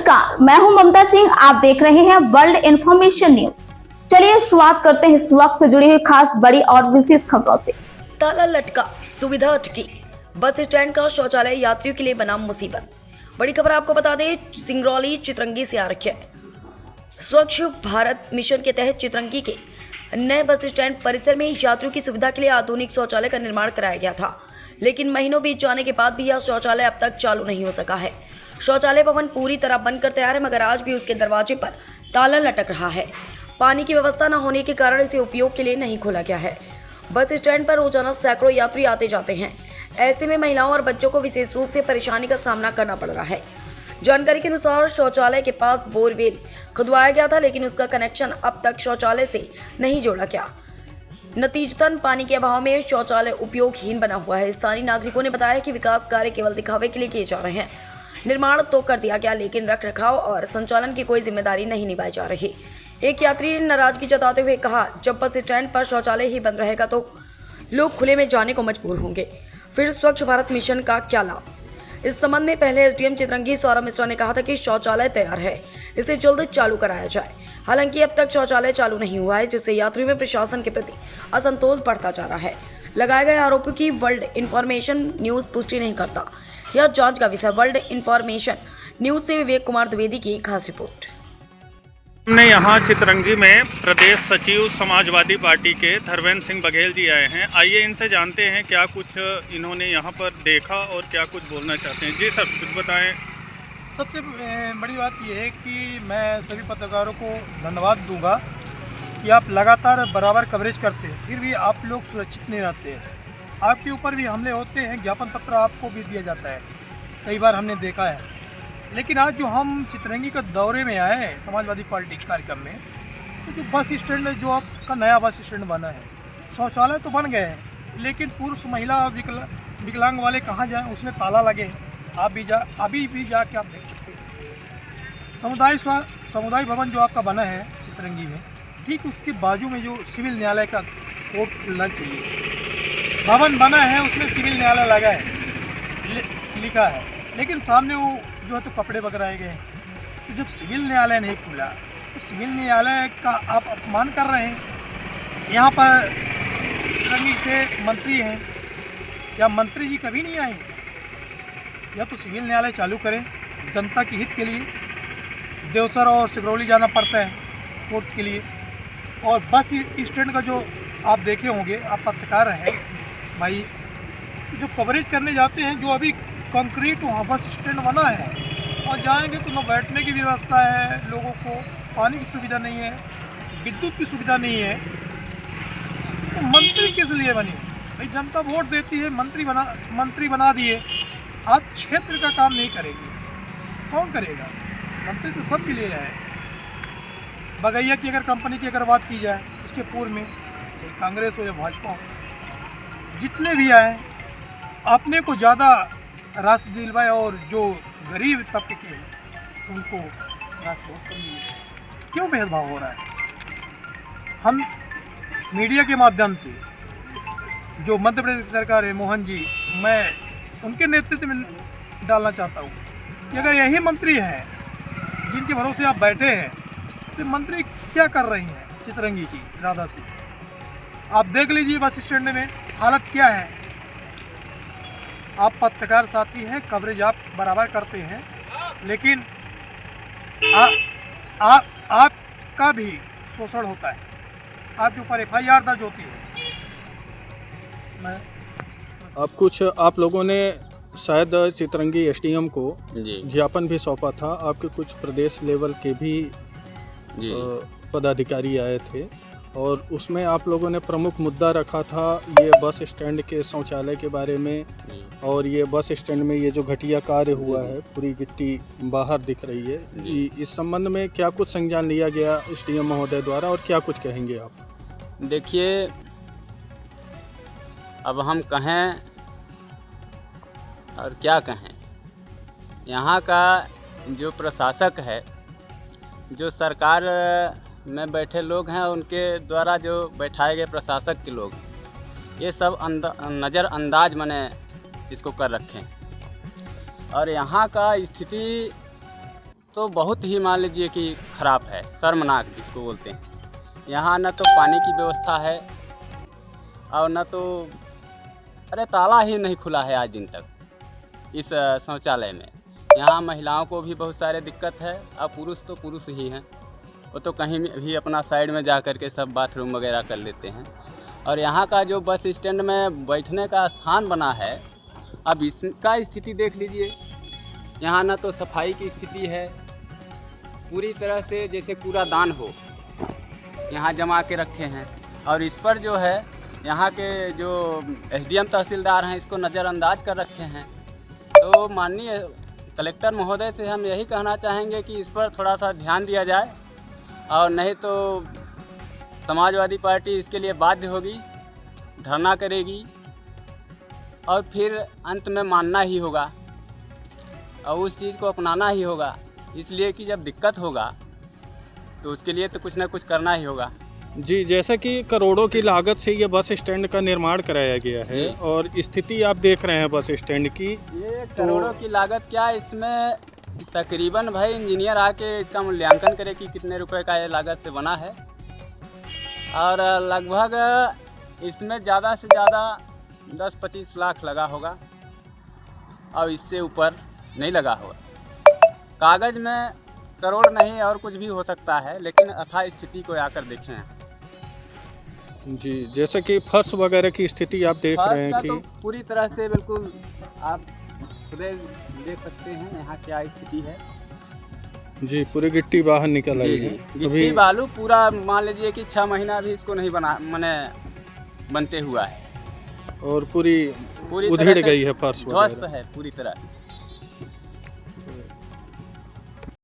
नमस्कार, मैं हूं ममता सिंह। आप देख रहे हैं वर्ल्ड इंफॉर्मेशन न्यूज। चलिए शुरुआत करते हैं इस वक्त से जुड़ी हुई खास बड़ी और विशेष खबरों से। ताला लटका, सुविधा अटकी, बस स्टैंड का शौचालय यात्रियों के लिए बना मुसीबत। बड़ी खबर आपको बता दें, सिंगरौली चितरंगी से आ रही है। स्वच्छ भारत मिशन के तहत चितरंगी के नए बस स्टैंड परिसर में यात्रियों की सुविधा के लिए आधुनिक शौचालय का निर्माण कराया गया था, लेकिन महीनों बीत जाने के बाद भी यह शौचालय अब तक चालू नहीं हो सका है। शौचालय भवन पूरी तरह बनकर तैयार है, मगर आज भी उसके दरवाजे पर ताला लटक रहा है। पानी की व्यवस्था न होने के कारण इसे उपयोग के लिए नहीं खोला गया है। बस स्टैंड पर रोजाना सैकड़ों यात्री आते जाते हैं। ऐसे में महिलाओं और बच्चों को विशेष रूप से परेशानी का सामना करना पड़ रहा है। जानकारी के अनुसार शौचालय के पास बोरवेल खुदवाया गया था, लेकिन उसका कनेक्शन अब तक शौचालय से नहीं जोड़ा गया। नतीजतन पानी के अभाव में शौचालय उपयोगहीन बना हुआ है। स्थानीय नागरिकों ने बताया कि विकास कार्य केवल दिखावे के लिए किए जा रहे हैं। निर्माण तो कर दिया गया, लेकिन रख रखाव और संचालन की कोई जिम्मेदारी नहीं निभाई जा रही। एक यात्री ने नाराजगी जताते हुए कहा, जब बस स्टैंड पर शौचालय ही बंद रहेगा तो लोग खुले में जाने को मजबूर होंगे, फिर स्वच्छ भारत मिशन का क्या लाभ। इस संबंध में पहले एसडीएम चितरंगी सौरभ मिश्रा ने कहा था कि शौचालय तैयार है, इसे जल्द चालू कराया जाए। हालांकि अब तक शौचालय चालू नहीं हुआ है, जिससे यात्रियों में प्रशासन के प्रति असंतोष बढ़ता जा रहा है। लगाए गए आरोपों की वर्ल्ड इंफॉर्मेशन न्यूज पुष्टि नहीं करता। यह जांच का विषय। वर्ल्ड इंफॉर्मेशन न्यूज से विवेक कुमार द्विवेदी की खास रिपोर्ट। हमने यहाँ चितरंगी में प्रदेश सचिव समाजवादी पार्टी के धर्मेंद्र सिंह बघेल जी आए हैं। आइए इनसे जानते हैं क्या कुछ इन्होंने यहाँ पर देखा और क्या कुछ बोलना चाहते हैं। जी सर, कुछ बताएं। सबसे बड़ी बात यह है कि मैं सभी पत्रकारों को धन्यवाद दूंगा कि आप लगातार बराबर कवरेज करते हैं, फिर भी आप लोग सुरक्षित नहीं रहते हैं। आपके ऊपर भी हमले होते हैं, ज्ञापन पत्र आपको भी दिया जाता है, कई बार हमने देखा है। लेकिन आज जो हम चितरंगी का दौरे में आए हैं समाजवादी पार्टी के कार्यक्रम में, तो जो बस स्टैंड जो आपका नया बस स्टैंड बना है, शौचालय तो बन गए हैं, लेकिन पुरुष महिला विकलांग वाले कहाँ जाएँ, उसमें ताला लगे हैं। अभी भी जाके आप देख सकते हैं। समुदाय भवन जो आपका बना है चितरंगी में, ठीक उसके बाजू में जो सिविल न्यायालय का कोर्ट खुलना चाहिए, भवन बना है, उसमें सिविल न्यायालय लगा है, लिखा है, लेकिन सामने वो जो है तो कपड़े वगैरह गए। तो जब सिविल न्यायालय नहीं खुला तो सिविल न्यायालय का आप अपमान कर रहे हैं। यहाँ पर चितरंगी से मंत्री हैं, या मंत्री जी कभी नहीं आएंगे? या तो सिविल न्यायालय चालू करें जनता के हित के लिए। देवसर और सिंगरौली जाना पड़ता है कोर्ट के लिए। और बस स्टैंड का जो आप देखे होंगे, आप पत्रकार हैं भाई, जो कवरेज करने जाते हैं, जो अभी कंक्रीट वहाँ बस स्टैंड बना है, और जाएंगे तो न बैठने की व्यवस्था है, लोगों को पानी की सुविधा नहीं है, विद्युत की सुविधा नहीं है। तो मंत्री किस लिए बनी भाई? जनता वोट देती है, मंत्री बना दिए, आप क्षेत्र का काम नहीं करेंगे, कौन करेगा? मंत्री तो सब के लिए है। बगैया की अगर कंपनी की अगर बात की जाए, इसके पूर्व में चाहे कांग्रेस हो या भाजपा हो, जितने भी आए अपने को ज़्यादा राशि दिलवाए, और जो गरीब तबके के हैं उनको राशि बहुत कम मिली। क्यों भेदभाव हो रहा है? हम मीडिया के माध्यम से जो मध्य प्रदेश सरकार है, मोहन जी, मैं उनके नेतृत्व में डालना चाहता हूँ कि अगर यही मंत्री हैं जिनके भरोसे आप बैठे हैं, तो मंत्री क्या कर रही हैं चितरंगी की राधा से? आप देख लीजिए बस स्टैंड में हालत क्या है। आप पत्रकार साथी हैं, कवरेज आप बराबर करते हैं, लेकिन आपका भी शोषण होता है, आपके ऊपर FIR दर्ज होती है। आप लोगों ने शायद चितरंगी एसडीएम को ज्ञापन भी सौंपा था। आपके कुछ प्रदेश लेवल के भी पदाधिकारी आए थे, और उसमें आप लोगों ने प्रमुख मुद्दा रखा था ये बस स्टैंड के शौचालय के बारे में, और ये बस स्टैंड में ये जो घटिया कार्य हुआ है, पूरी गिट्टी बाहर दिख रही है। इस संबंध में क्या कुछ संज्ञान लिया गया एसडीएम महोदय द्वारा, और क्या कुछ कहेंगे आप? देखिए, अब हम कहें और क्या कहें, यहाँ का जो प्रशासक है, जो सरकार में बैठे लोग हैं, उनके द्वारा जो बैठाए गए प्रशासक के लोग, ये सब नज़रअंदाज मैंने इसको कर रखे हैं। और यहाँ का स्थिति तो बहुत ही मान लीजिए कि ख़राब है, शर्मनाक जिसको बोलते हैं। यहाँ न तो पानी की व्यवस्था है और न तो ताला ही नहीं खुला है आज दिन तक इस शौचालय में। यहाँ महिलाओं को भी बहुत सारे दिक्कत है और पुरुष तो पुरुष ही हैं, वो तो कहीं भी अपना साइड में जा कर के सब बाथरूम वगैरह कर लेते हैं। और यहाँ का जो बस स्टैंड में बैठने का स्थान बना है, अब इसका स्थिति देख लीजिए। यहाँ ना तो सफाई की स्थिति है, पूरी तरह से जैसे कूड़ादान हो यहाँ जमा के रखे हैं। और इस पर जो है यहाँ के जो एसडीएम तहसीलदार हैं इसको नज़रअंदाज कर रखे हैं। तो माननीय कलेक्टर महोदय से हम यही कहना चाहेंगे कि इस पर थोड़ा सा ध्यान दिया जाए, और नहीं तो समाजवादी पार्टी इसके लिए बाध्य होगी, धरना करेगी और फिर अंत में मानना ही होगा और उस चीज़ को अपनाना ही होगा। इसलिए कि जब दिक्कत होगा तो उसके लिए तो कुछ ना कुछ करना ही होगा। जी, जैसा कि करोड़ों की लागत से ये बस स्टैंड का निर्माण कराया गया है और स्थिति आप देख रहे हैं बस स्टैंड की, ये करोड़ों की लागत क्या, इसमें तकरीबन भाई इंजीनियर आके इसका मूल्यांकन करे कि कितने रुपए का ये लागत से बना है। और लगभग इसमें ज़्यादा से ज़्यादा 10-25 लाख लगा होगा और इससे ऊपर नहीं लगा होगा। कागज़ में करोड़ नहीं और कुछ भी हो सकता है, लेकिन अथा स्थिति को आकर देखें। जी, जैसे कि फर्श वगैरह की स्थिति आप देख रहे हैं कि तो पूरी तरह से बिल्कुल आप खुद देख सकते हैं यहाँ क्या स्थिति है। जी, पूरी गिट्टी बाहर निकल आई है। गिट्टी बालू पूरा मान लीजिए कि 6 महीना भी इसको नहीं बनते हुआ है और पूरी उधड़ गई है फर्श ध्वस्त वगैरह। है पूरी तरह।